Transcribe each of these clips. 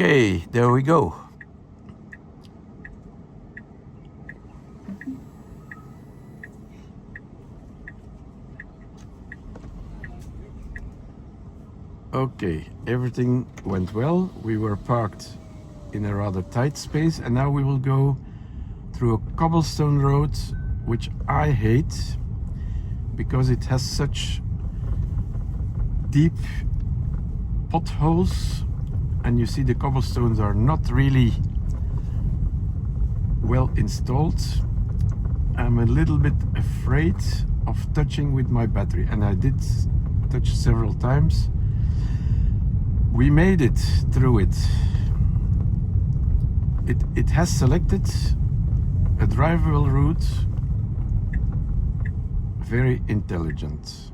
Okay, there we go. Okay, everything went well. We were parked in a rather tight space, and now we will go through a cobblestone road, which I hate because it has such deep potholes, and you see the cobblestones are not really well installed. I'm a little bit afraid of touching with my battery, and I did touch several times. We made it through it. It has selected a drivable route. Very intelligent.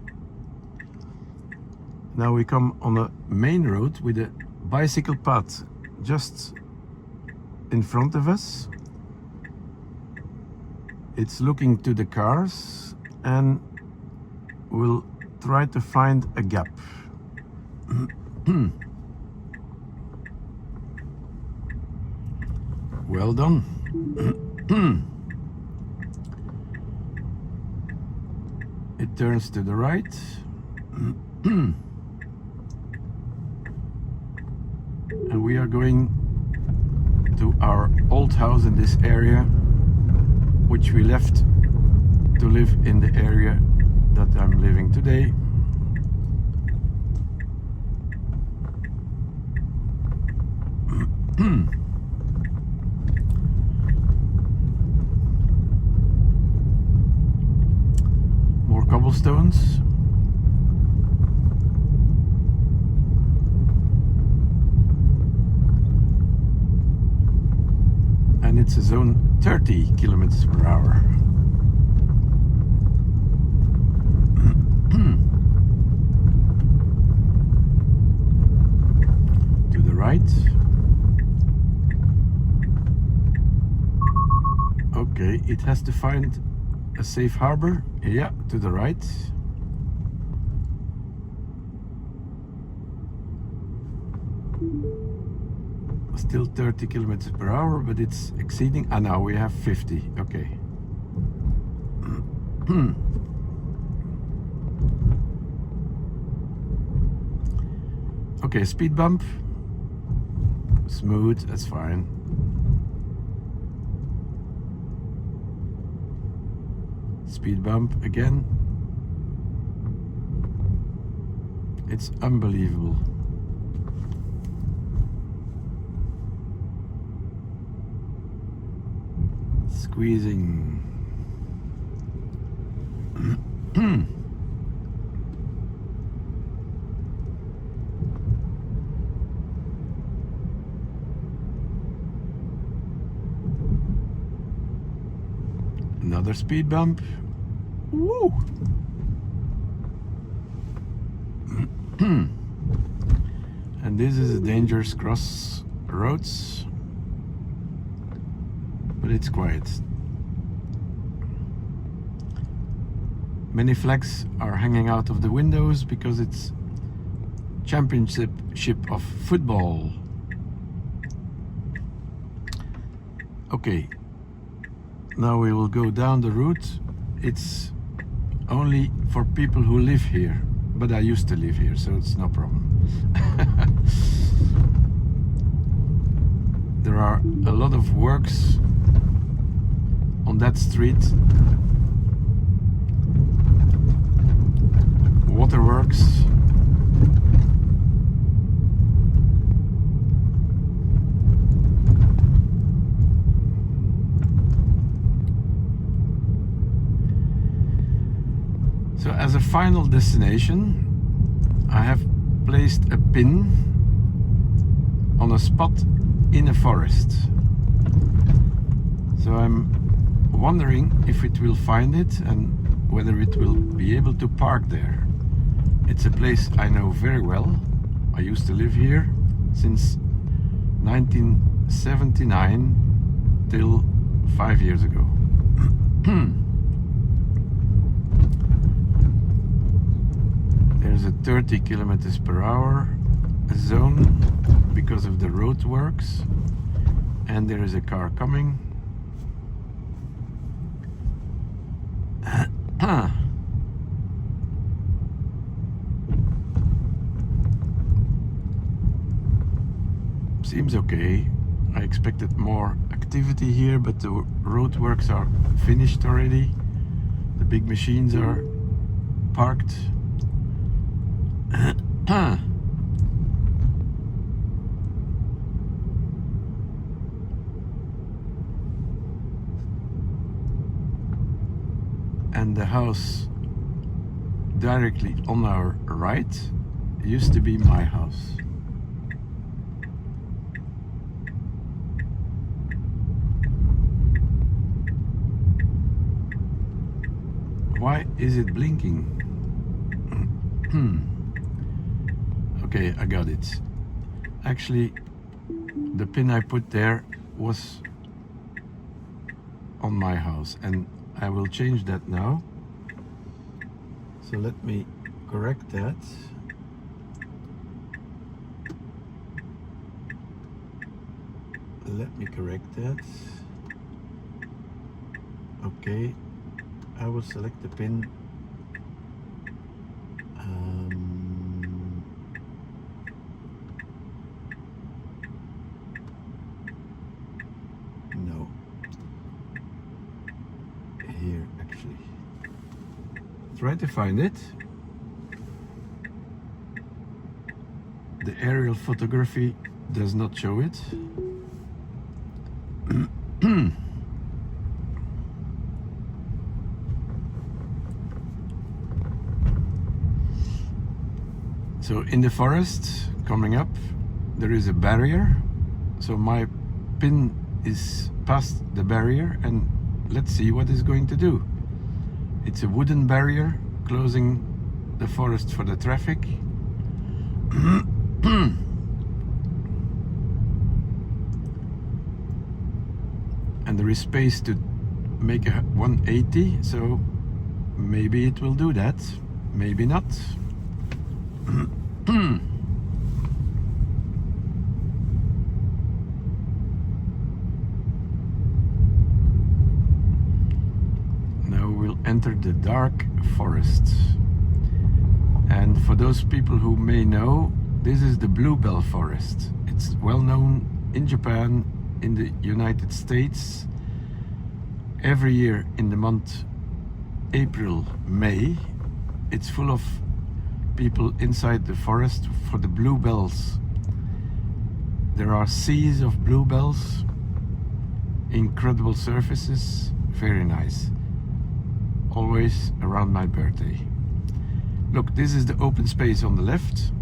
Now we come on a main road with a bicycle path just in front of us. It's looking to the cars and we'll try to find a gap. Well done. It turns to the right. And we are going to our old house in this area, which we left to live in the area that I'm living today. More cobblestones. And it's a zone 30 kilometers per hour. To the right. Okay, it has to find a safe harbor. Yeah, to the right. Still 30 kilometers per hour, but it's exceeding. Ah, now we have 50. Okay. Okay, speed bump. Smooth, that's fine. Speed bump again. It's unbelievable. Squeezing. Another speed bump. Woo! And this is a dangerous crossroads, but it's quiet. Many flags are hanging out of the windows because it's championship of football. Okay, now we will go down the route. It's only for people who live here, but I used to live here, so it's no problem. There are a lot of works on that street. Waterworks. So as a final destination, I have placed a pin on a spot in a forest. So I'm wondering if it will find it and whether it will be able to park there. It's a place I know very well. I used to live here since 1979 till 5 years ago. There's a 30 kilometers per hour zone because of the road works, and there is a car coming. Seems okay. I expected more activity here, but the road works are finished already. The big machines are parked. And the house directly on our right used to be my house. Why is it blinking? Okay, I got it. Actually, the pin I put there was on my house, and I will change that now. So let me correct that. Let me correct that. Okay, I will select the pin. No, here actually. Try to find it. The aerial photography does not show it. So in the forest coming up, there is a barrier. So my pin is past the barrier, and let's see what it's going to do. It's a wooden barrier closing the forest for the traffic. And there is space to make a 180, so maybe it will do that, maybe not. Now we'll enter the dark forest. And for those people who may know, this is the bluebell forest. It's well known in Japan, in the United States. Every year in the month April, May, it's full of people inside the forest for the bluebells. There are seas of bluebells, incredible surfaces, very nice. Always around my birthday. Look, this is the open space on the left.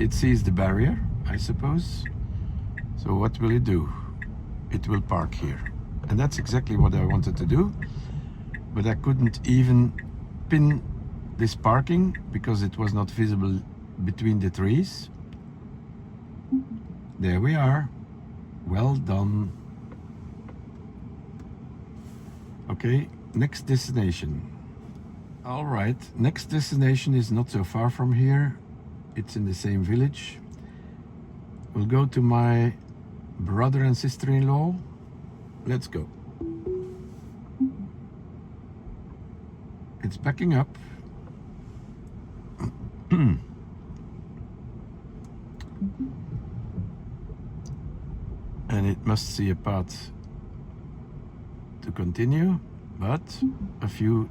It sees the barrier, I suppose. So what will it do? It will park here. And that's exactly what I wanted to do. But I couldn't even pin this parking because it was not visible between the trees. There we are. Well done. Okay, next destination. All right, next destination is not so far from here. It's in the same village. We'll go to my brother and sister-in-law. Let's go. It's backing up. And it must see a path to continue, but a few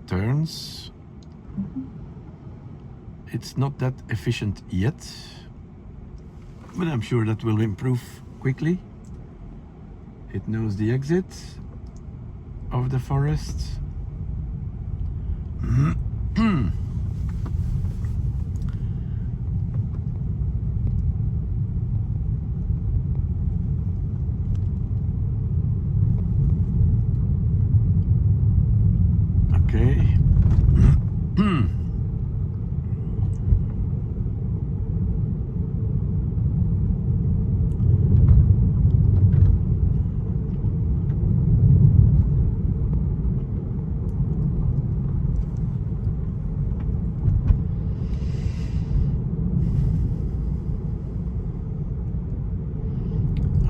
turns. It's not that efficient yet, but I'm sure that will improve quickly. It knows the exit of the forest. Okay.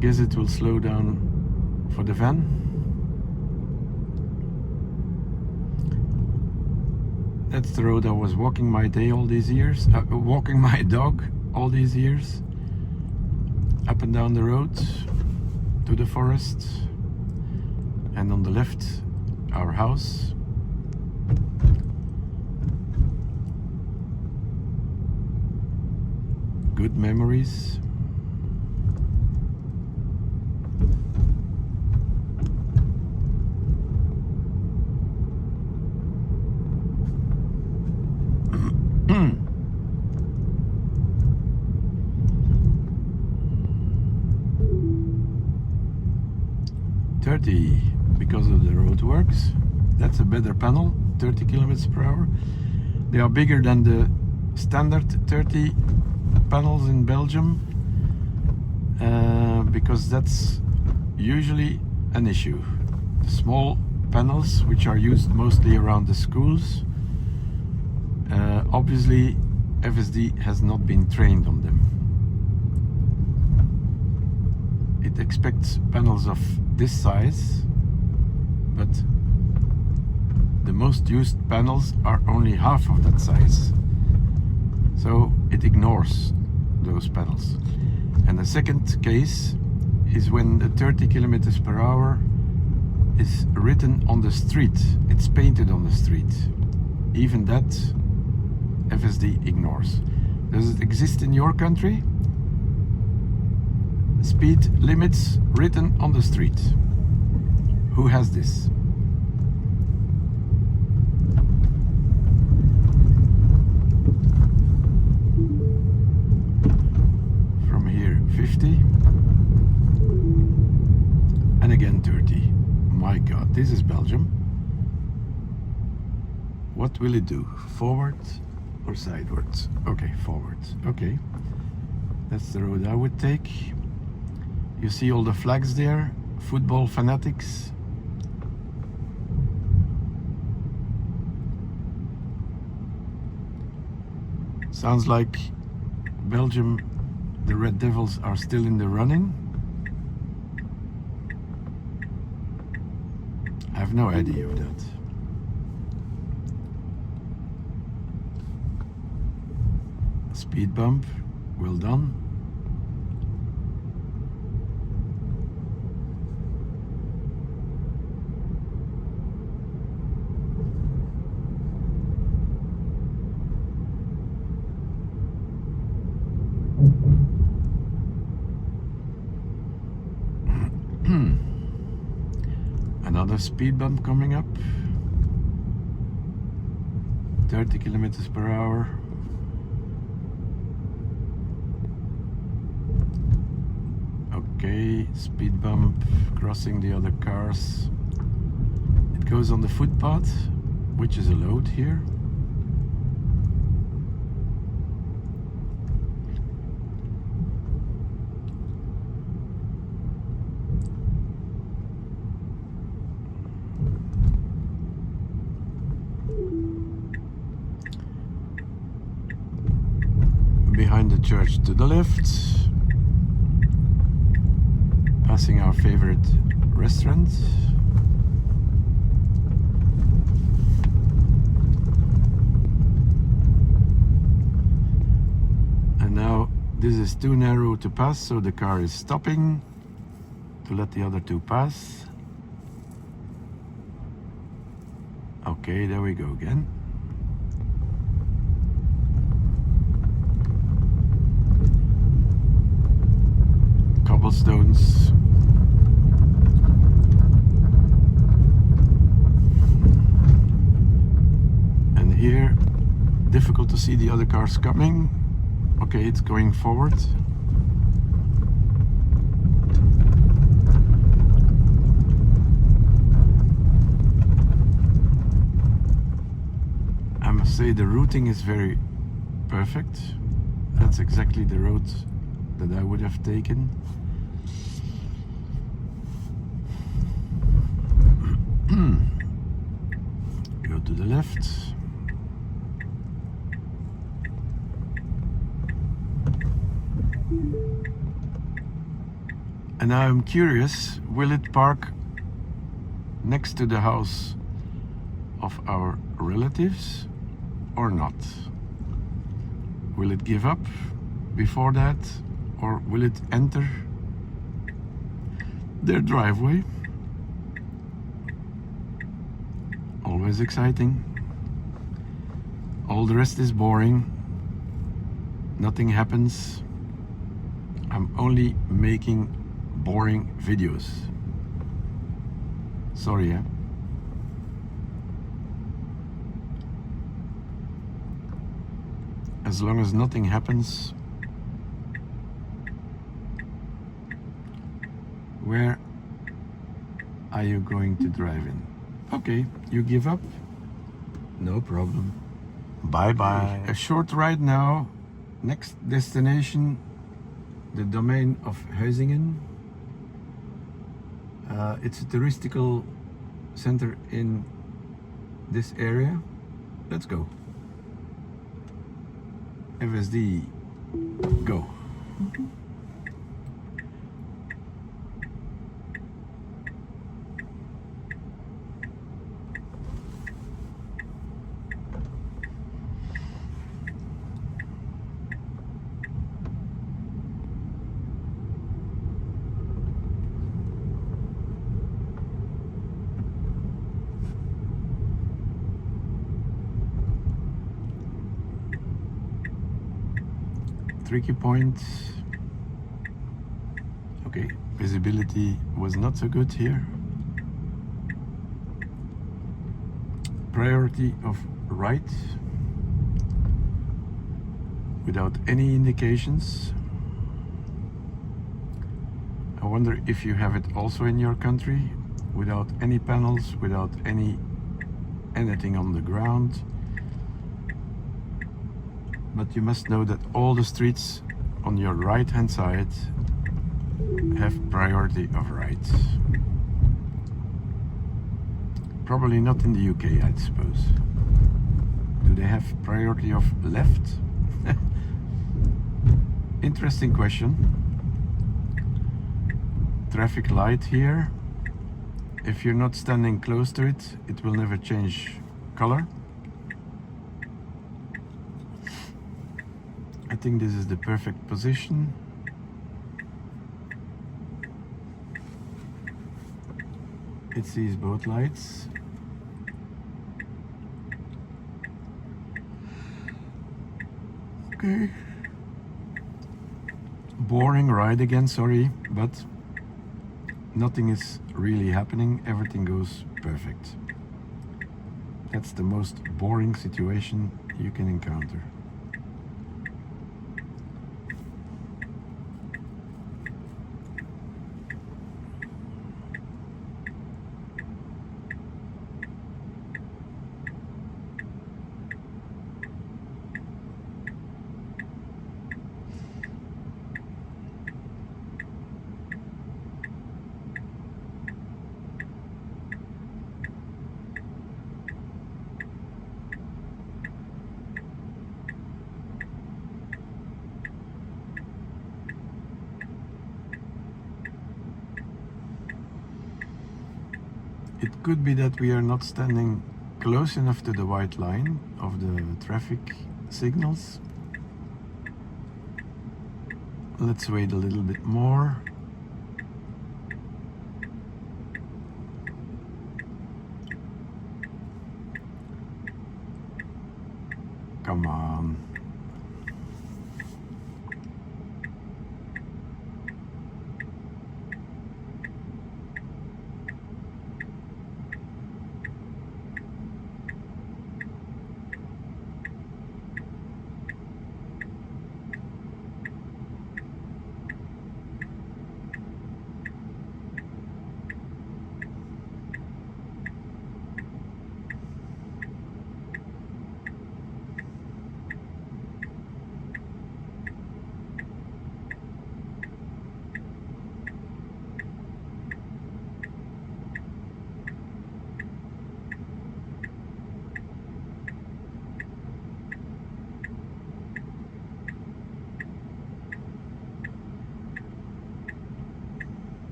guess it will slow down for the van. That's the road I was walking my day all these years, walking my dog all these years, up and down the road to the forest, and on the left our house. Good memories. Because of the roadworks. That's a better panel, 30 kilometers per hour. They are bigger than the standard 30 panels in Belgium, because that's usually an issue. The small panels, which are used mostly around the schools, obviously FSD has not been trained on them. It expects panels of this size, but the most used panels are only half of that size, so it ignores those panels. And the second case is when the 30 kilometers per hour is written on the street, it's painted on the street. Even that FSD ignores. Does it exist in your country? Speed limits written on the street. Who has this? From here 50 and again 30. My God, this is Belgium. What will it do? Forward or sidewards? Okay, forwards. Okay, that's the road I would take. You see all the flags there, football fanatics. Sounds like Belgium, the Red Devils are still in the running. I have no idea of that. Speed bump, well done. Another speed bump coming up. 30 kilometers per hour. Okay, speed bump, crossing the other cars. It goes on the footpath, which is allowed here. Behind the church to the left, passing our favorite restaurant. And now this is too narrow to pass, so the car is stopping to let the other two pass. Okay, there we go again. Cobblestones. And here, difficult to see the other cars coming. Okay, it's going forward. I must say the routing is very perfect. That's exactly the road that I would have taken. Go to the left. And now I'm curious, will it park next to the house of our relatives or not? Will it give up before that, or will it enter their driveway? Always exciting. All the rest is boring. Nothing happens. I'm only making boring videos. Sorry, yeah. As long as nothing happens, where are you going to drive in? Okay, you give up? No problem. Bye bye. A short ride now. Next destination, the domain of Huizingen. It's a touristical center in this area. Let's go. FSD, go. Tricky point. Okay, visibility was not so good here. Priority of right without any indications. I wonder if you have it also in your country, without any panels, without anything on the ground. But you must know that all the streets on your right hand side have priority of right. Probably not in the UK, I suppose. Do they have priority of left? Interesting question. Traffic light here. If you're not standing close to it, it will never change color. I think this is the perfect position. It sees both lights. Okay. Boring ride again, sorry, but nothing is really happening. Everything goes perfect. That's the most boring situation you can encounter. It could be that we are not standing close enough to the white line of the traffic signals. Let's wait a little bit more. Come on.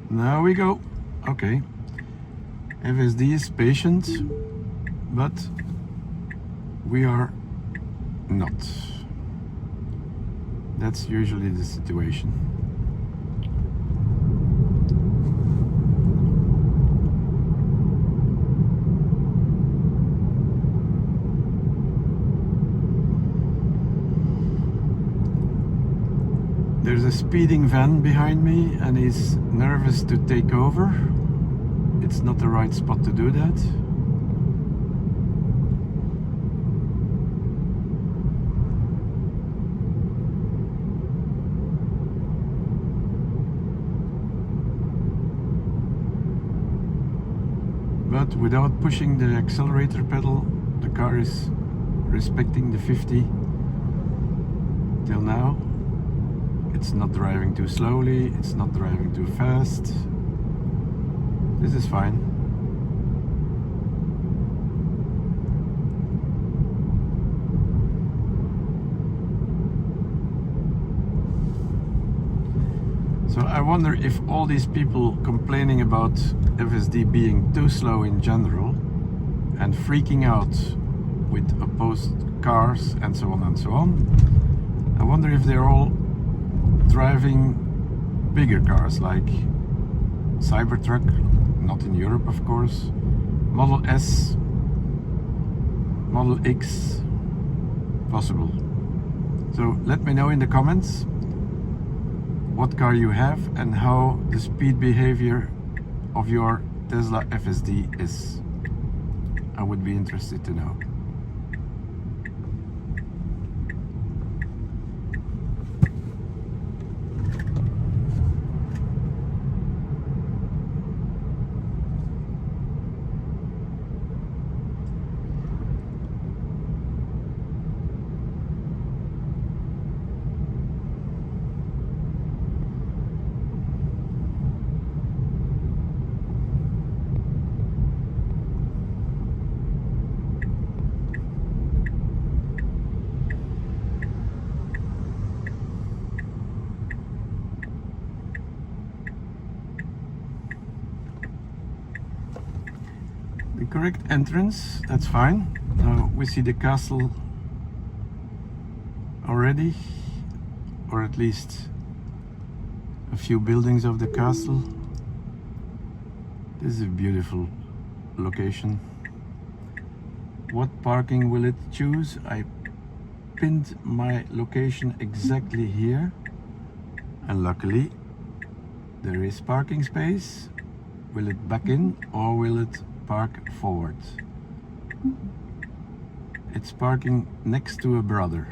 Now we go. Okay. FSD is patient, but we are not. That's usually the situation. There's a speeding van behind me and he's nervous to take over. It's not the right spot to do that. But without pushing the accelerator pedal, the car is respecting the 50 till now. It's not driving too slowly, it's not driving too fast. This is fine. So I wonder if all these people complaining about FSD being too slow in general and freaking out with opposed cars and so on and so on, I wonder if they're all driving bigger cars like Cybertruck, not in Europe of course, Model S, Model X, possible. So let me know in the comments what car you have and how the speed behavior of your Tesla FSD is. I would be interested to know. The correct entrance, that's fine. Now we see the castle already, or at least a few buildings of the castle. This is a beautiful location. What parking will it choose? I pinned my location exactly here, and luckily there is parking space. Will it back in or will it park forward? It's parking next to a brother.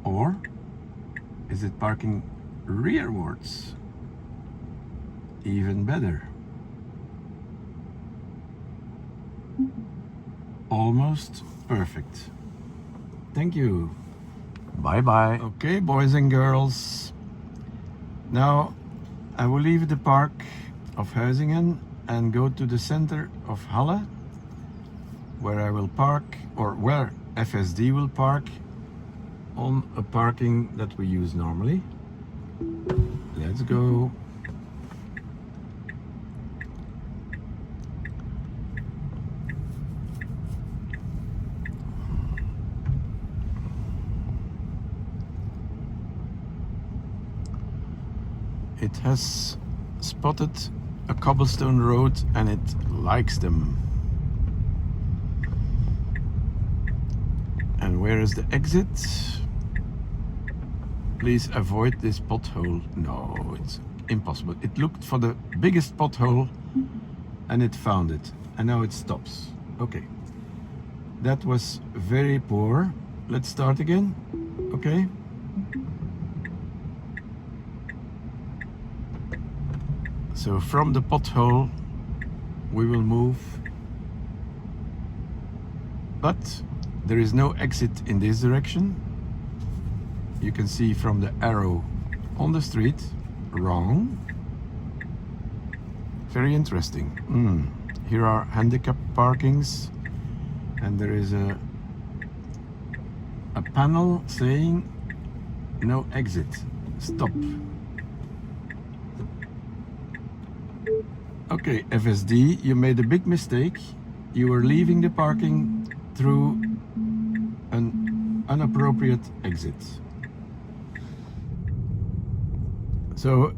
Or is it parking rearwards? Even better. Almost perfect. Thank you. Bye bye. Okay, boys and girls. Now I will leave the park of Huizingen and go to the center of Halle, where I will park, or where FSD will park, on a parking that we use normally. Let's go. It has spotted a cobblestone road and it likes them. And where is the exit? Please avoid this pothole. No, it's impossible. It looked for the biggest pothole and it found it. And now it stops. Okay. That was very poor. Let's start again. Okay. So from the pothole we will move, but there is no exit in this direction. You can see from the arrow on the street. Wrong. Very interesting. Here are handicap parkings and there is a panel saying no exit, stop. Okay, FSD, you made a big mistake. You were leaving the parking through an inappropriate exit. So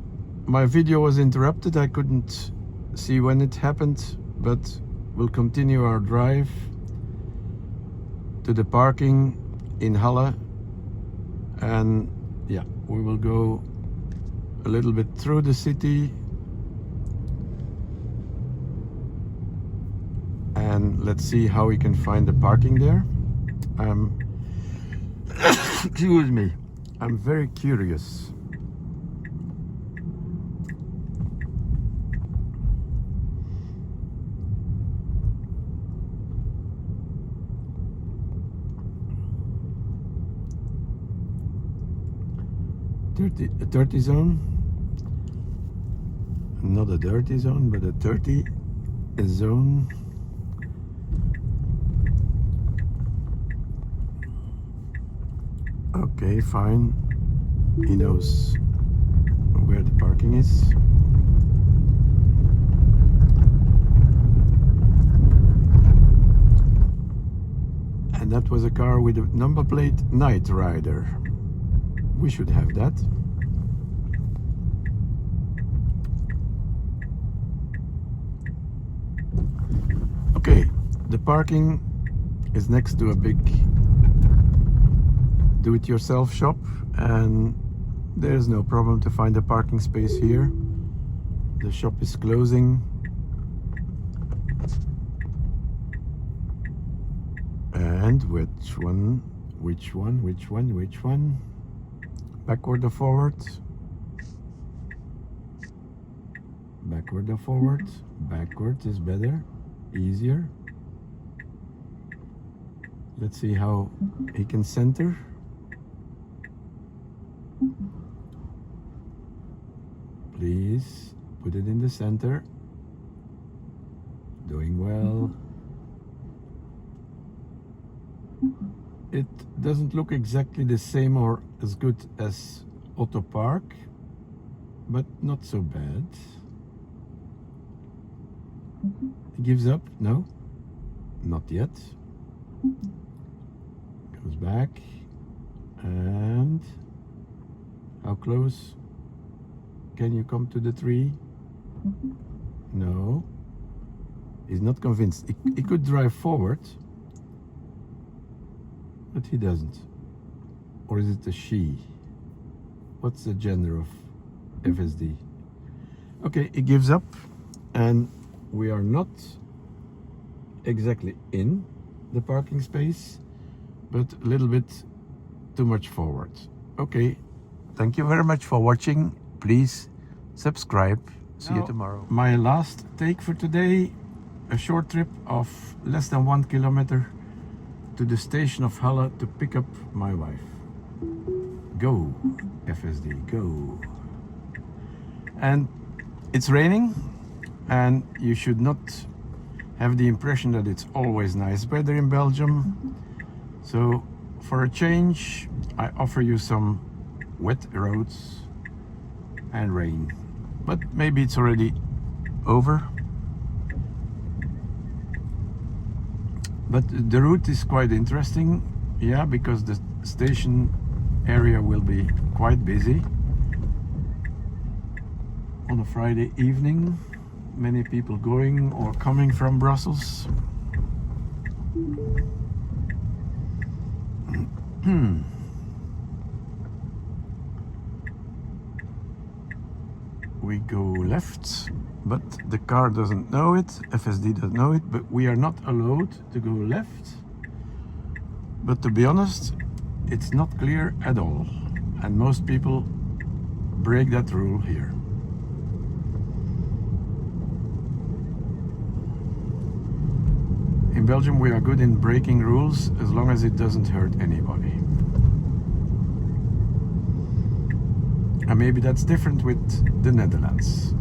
my video was interrupted. I couldn't see when it happened, but we'll continue our drive to the parking in Halle, and yeah, we will go a little bit through the city, and let's see how we can find the parking there. Excuse me, I'm very curious. A 30 zone, not a dirty zone, but a 30 zone. Okay, fine. He knows where the parking is. And that was a car with a number plate Night Rider. We should have that. Okay, the parking is next to a big do-it-yourself shop, and there's no problem to find a parking space here. The shop is closing. And which one? Backward or forward? Backward or forward? Backward is better, easier. Let's see how he can center. Please put it in the center. Doing well. It doesn't look exactly the same or as good as Auto Park, but not so bad. He gives up? No, not yet. Goes back. And how close can you come to the tree? No, he's not convinced. He could drive forward, but he doesn't. Or is it a she? What's the gender of FSD? Okay, he gives up, and we are not exactly in the parking space, but a little bit too much forward. Okay, thank you very much for watching. Please subscribe. See you tomorrow. My last take for today, a short trip of less than 1 kilometer to the station of Halle to pick up my wife. Go, FSD, go. And it's raining, and you should not have the impression that it's always nice weather in Belgium. So for a change, I offer you some wet roads and rain. But maybe it's already over. But the route is quite interesting, yeah, because the station area will be quite busy on a Friday evening. Many people going or coming from Brussels. We go left, but the car doesn't know it, FSD doesn't know it, but we are not allowed to go left. But to be honest, it's not clear at all, and most people break that rule here. In Belgium we are good in breaking rules as long as it doesn't hurt anybody. And maybe that's different with the Netherlands.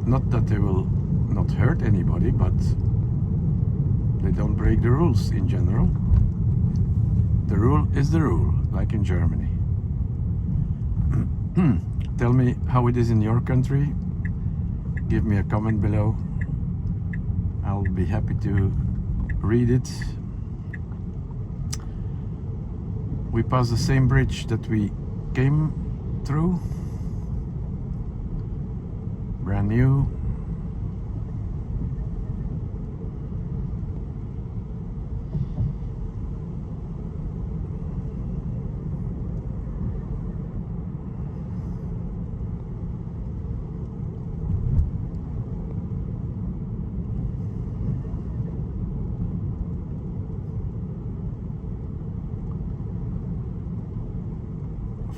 Not that they will not hurt anybody, but they don't break the rules in general. The rule is the rule, like in Germany. Tell me how it is in your country. Give me a comment below. I'll be happy to read it. We passed the same bridge that we came through. Brand new.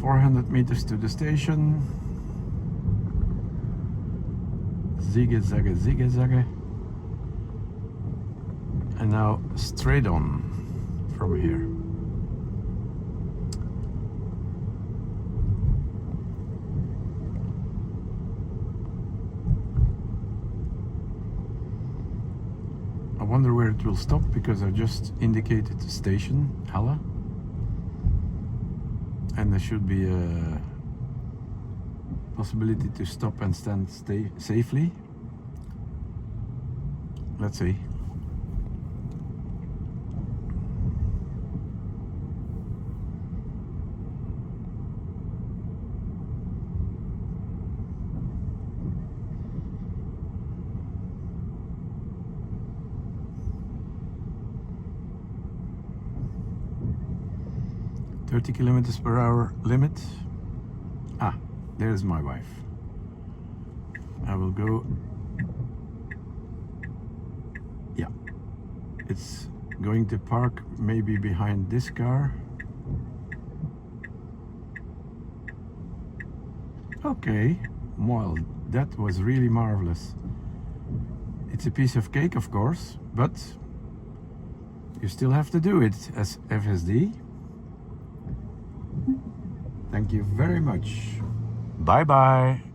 $400 to the station. Zigge zagge, zigge zagge. And now straight on from here. I wonder where it will stop, because I just indicated the station, Halle. And there should be a possibility to stop and stay safely. Let's see. .30 km/h limit. Ah, there's my wife. I will go. Yeah, it's going to park maybe behind this car. Okay, well, that was really marvelous. It's a piece of cake, of course, but you still have to do it as FSD. Thank you very much. Bye bye.